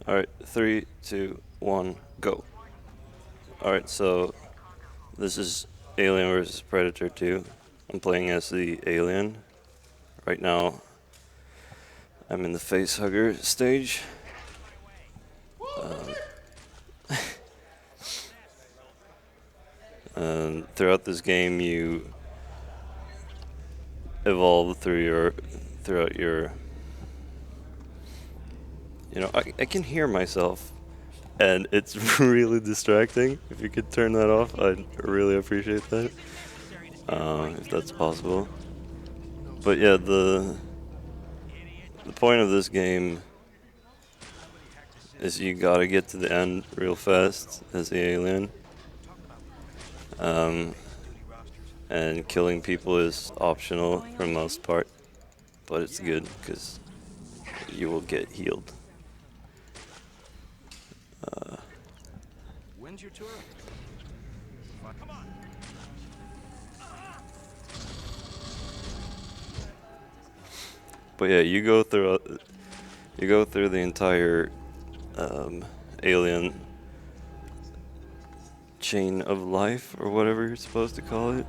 Alright, 3, 2, 1, go. Alright, so this is Alien vs. Predator 2. I'm playing as the alien. Right now, I'm in the facehugger stage. Throughout this game, you evolve throughout your. I can hear myself, and it's really distracting. If you could turn that off, I'd really appreciate that. If that's possible. But yeah, the point of this game is you gotta get to the end real fast as the alien. And killing people is optional for the most part, but it's good because you will get healed. When's your tour? Come on. But yeah, you go through the entire alien chain of life, or whatever you're supposed to call it.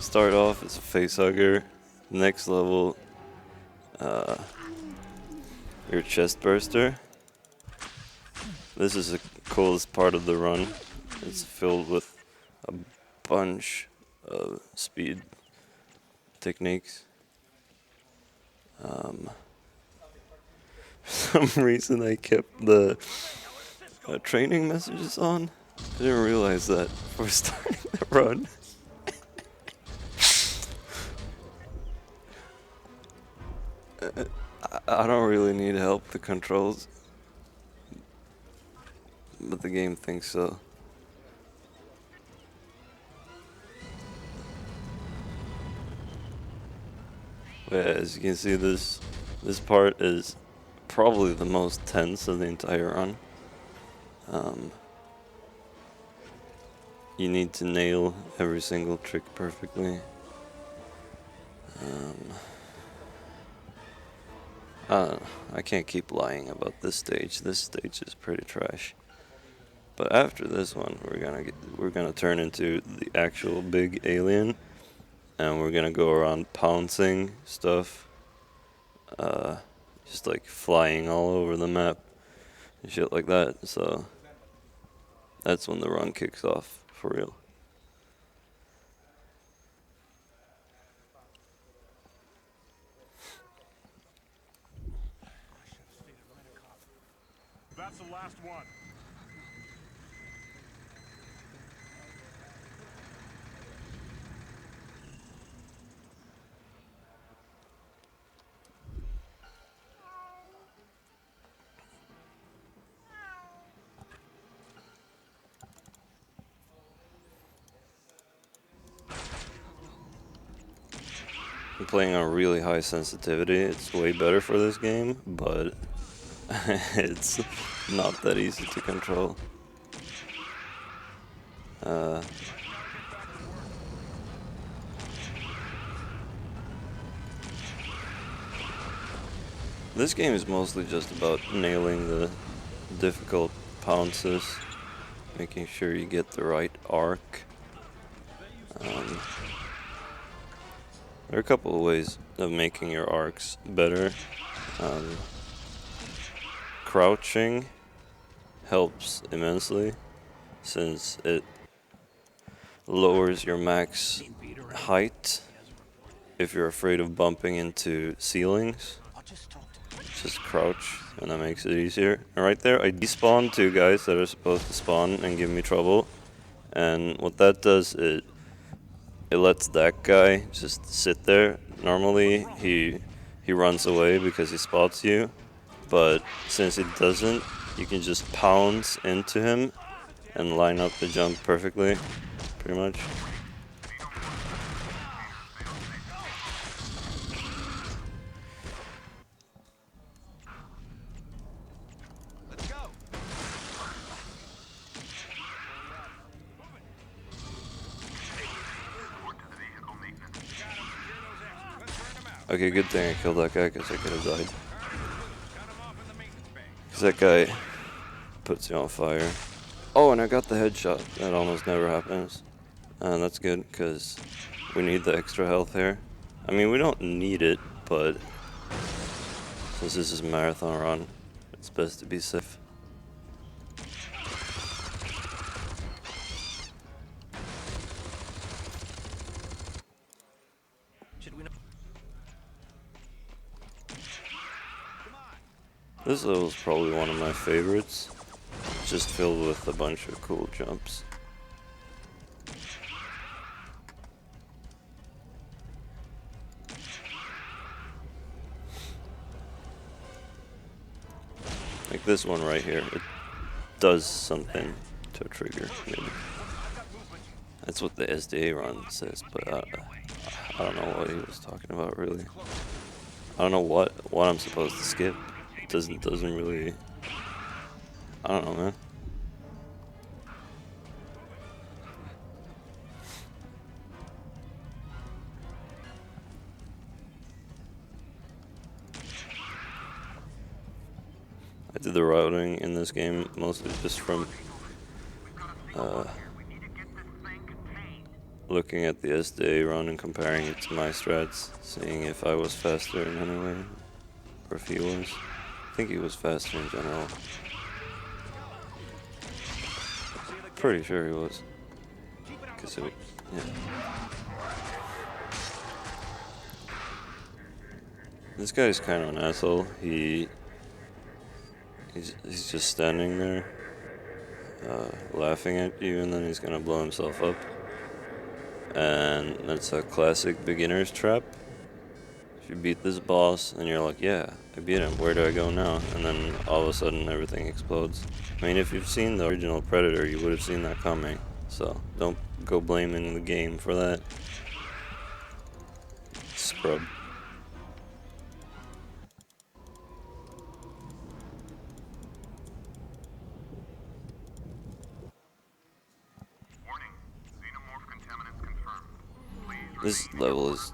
Start off as a facehugger. Next level, you're a Chestburster. This is the coolest part of the run. It's filled with a bunch of speed techniques. For some reason, I kept the training messages on. I didn't realize that before starting the run. I don't really need help with the controls, but the game thinks so. But yeah, as you can see, this part is probably the most tense of the entire run. You need to nail every single trick perfectly. I can't keep lying about this stage. This stage is pretty trash. But after this one, we're gonna turn into the actual big alien, and we're gonna go around pouncing stuff, just like flying all over the map and shit like that. So that's when the run kicks off for real. That's the last one. I'm playing on really high sensitivity. It's way better for this game, but it's not that easy to control. This game is mostly just about nailing the difficult pounces, making sure you get the right arc. There are a couple of ways of making your arcs better. Crouching helps immensely since it lowers your max height if you're afraid of bumping into ceilings. Just crouch, and that makes it easier. And right there, I despawned two guys that are supposed to spawn and give me trouble. And what that does is it lets that guy just sit there. Normally, he runs away because he spots you, but since he doesn't, you can just pounce into him and line up the jump perfectly, pretty much. Okay, good thing I killed that guy because I could have died. 'Cause that guy puts you on fire. Oh, and I got the headshot. That almost never happens. And that's good, because we need the extra health here. I mean, we don't need it, but since this is a marathon run, it's best to be safe. This level is probably one of my favorites. Just filled with a bunch of cool jumps. Like this one right here, it does something to a trigger, maybe. That's what the SDA run says, but I don't know what he was talking about really. I don't know what I'm supposed to skip. It doesn't really. I don't know, man. I did the routing in this game mostly just from looking at the SDA run and comparing it to my strats, seeing if I was faster in any way, or if he was. I think he was faster in general. Pretty sure he was. Cause it, yeah. This guy's kind of an asshole. He's just standing there, laughing at you, and then he's gonna blow himself up. And that's a classic beginner's trap. If you beat this boss, and you're like, yeah, I beat him, where do I go now? And then all of a sudden everything explodes. I mean, if you've seen the original Predator, you would have seen that coming. So don't go blaming the game for that. Scrub. This level is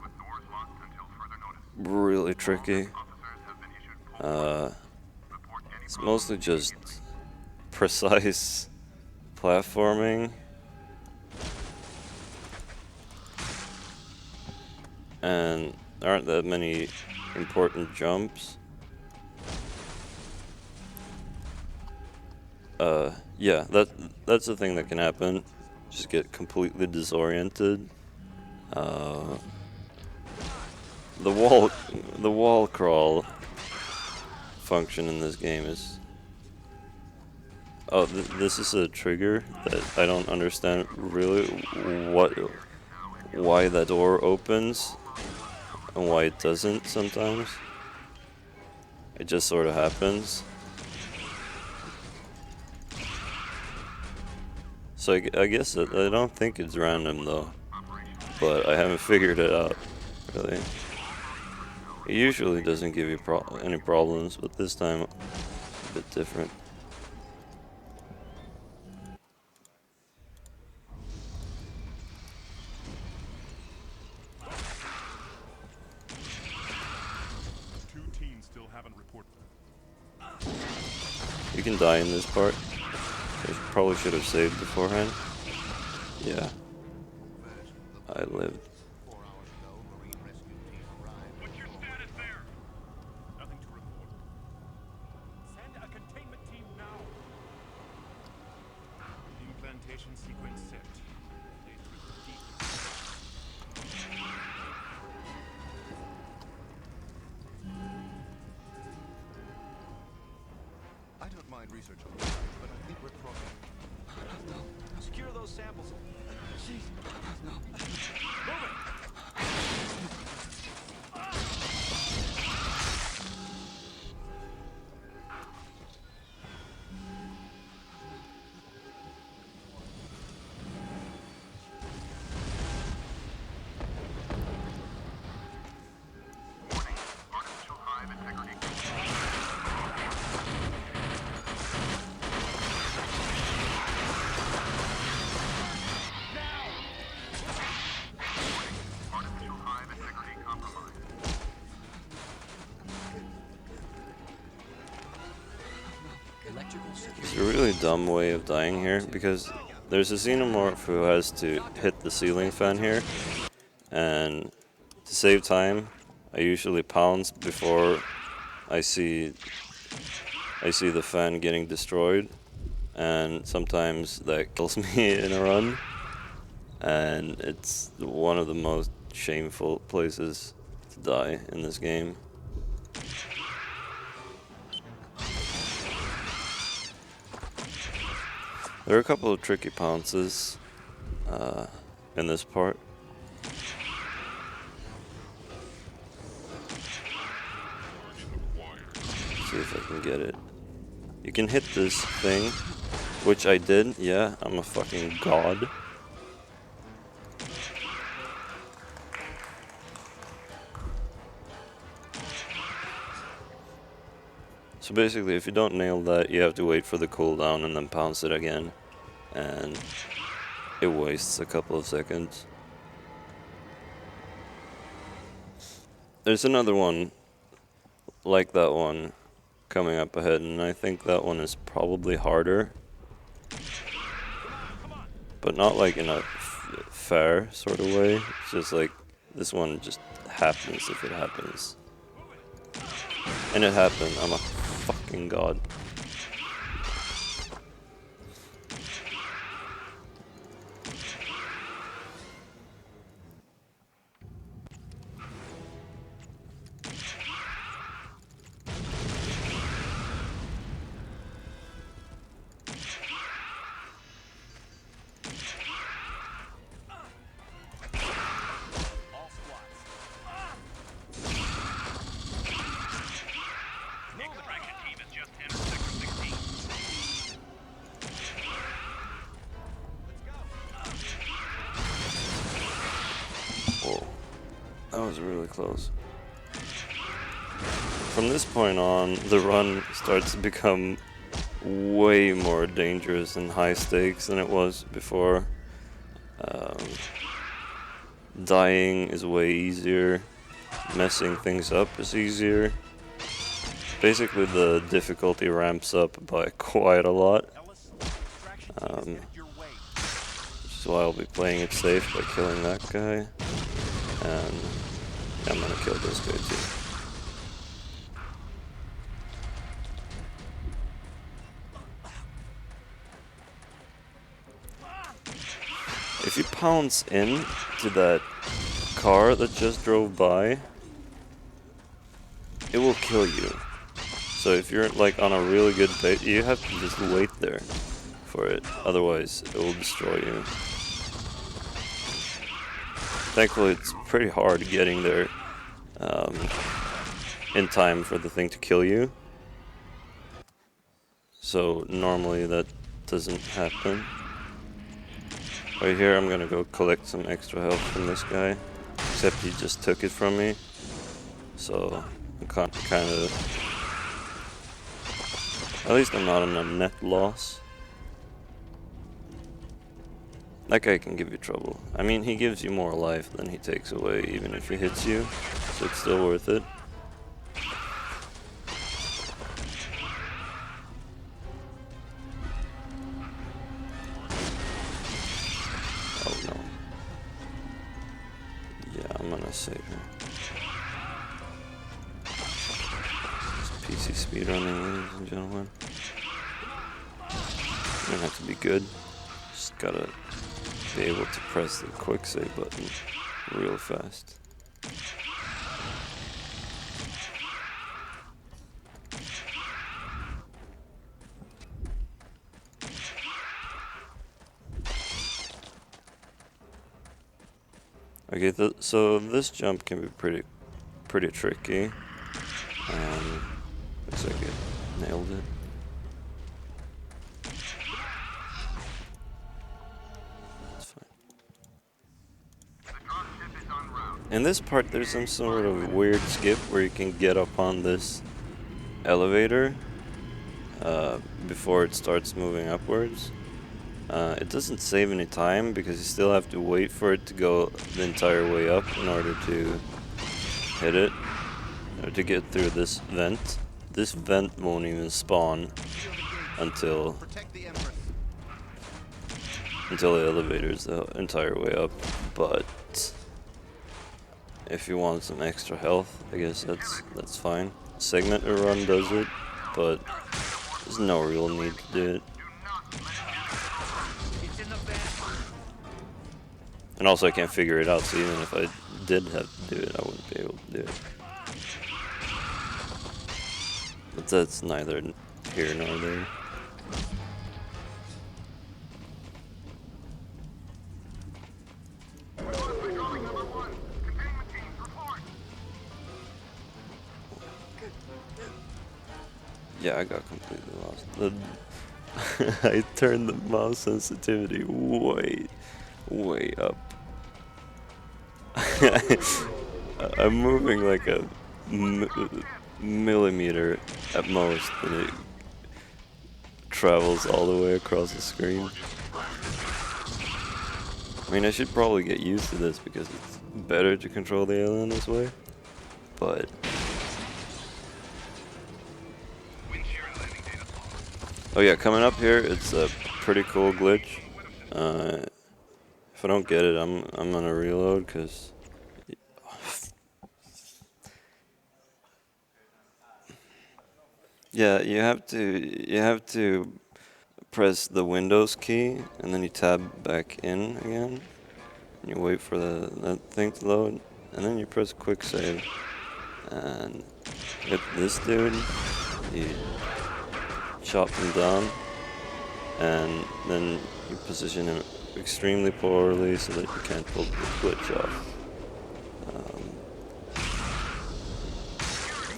really tricky. It's mostly just precise platforming and there aren't that many important jumps. Yeah, that's the thing that can happen. Just get completely disoriented. The wall crawl function in this game is. Oh, this is a trigger that I don't understand really why that door opens and why it doesn't sometimes. It just sort of happens. So I guess I don't think it's random though, but I haven't figured it out really. It usually doesn't give you any problems, but this time a bit different. Two teams still haven't reported. You can die in this part. I probably should have saved beforehand. Yeah. I lived. What's your status there? Nothing to report. Send a containment team now. Implantation sequence set. I don't mind research on this, but I think we're probably... Secure those samples. Jeez. No. Move it! It's a really dumb way of dying here because there's a xenomorph who has to hit the ceiling fan here, and to save time, I usually pounce before I see the fan getting destroyed, and sometimes that kills me in a run, and it's one of the most shameful places to die in this game. There are a couple of tricky pounces in this part. See if I can get it. You can hit this thing, which I did. Yeah, I'm a fucking god. So basically, if you don't nail that, you have to wait for the cooldown and then pounce it again. And it wastes a couple of seconds. There's another one like that one coming up ahead, and I think that one is probably harder. But not like in a fair sort of way. It's just like this one just happens if it happens. And it happened. I'm a fucking god. Whoa, that was really close. From this point on, the run starts to become way more dangerous and high stakes than it was before. Dying is way easier. Messing things up is easier. Basically, the difficulty ramps up by quite a lot. Which is why I'll be playing it safe by killing that guy. And I'm gonna kill this guy too. If you pounce in to that car that just drove by, it will kill you. So if you're like on a really good pace, you have to just wait there for it. Otherwise, it will destroy you. Thankfully, it's pretty hard getting there in time for the thing to kill you. So normally that doesn't happen. Right here, I'm gonna go collect some extra health from this guy. Except he just took it from me. So I'm kind of... At least I'm not in a net loss. That guy can give you trouble. I mean, he gives you more life than he takes away, even if he hits you. So it's still worth it. Oh no. Yeah, I'm gonna save her. It's PC speedrunning, ladies and gentlemen. You don't have to be good. Just gotta be able to press the quick save button real fast. Okay, so this jump can be pretty tricky. Looks like it nailed it. In this part, there's some sort of weird skip where you can get up on this elevator before it starts moving upwards. It doesn't save any time because you still have to wait for it to go the entire way up in order to hit it, or to get through this vent. This vent won't even spawn until Protect the Empress. the elevator's the entire way up. But if you want some extra health, I guess that's fine. Segmenter run does it, but there's no real need to do it. And also I can't figure it out, so even if I did have to do it, I wouldn't be able to do it. But that's neither here nor there. Yeah, I got completely lost. I turned the mouse sensitivity way up. I'm moving like a millimeter at most, and it travels all the way across the screen. I mean, I should probably get used to this because it's better to control the alien this way, but oh yeah, coming up here, it's a pretty cool glitch. If I don't get it, I'm gonna reload because yeah, you have to press the Windows key and then you tab back in again. And you wait for that thing to load, and then you press quick save. And with this dude, you chop him down, and then you position him extremely poorly so that you can't pull the glitch off.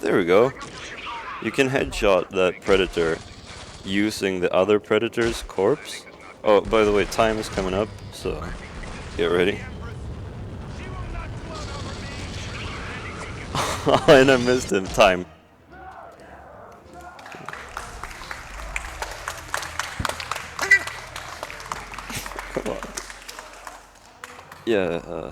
There we go. You can headshot that predator using the other predator's corpse. Oh, by the way, time is coming up, so get ready. And I missed him. Time. Come on. Yeah,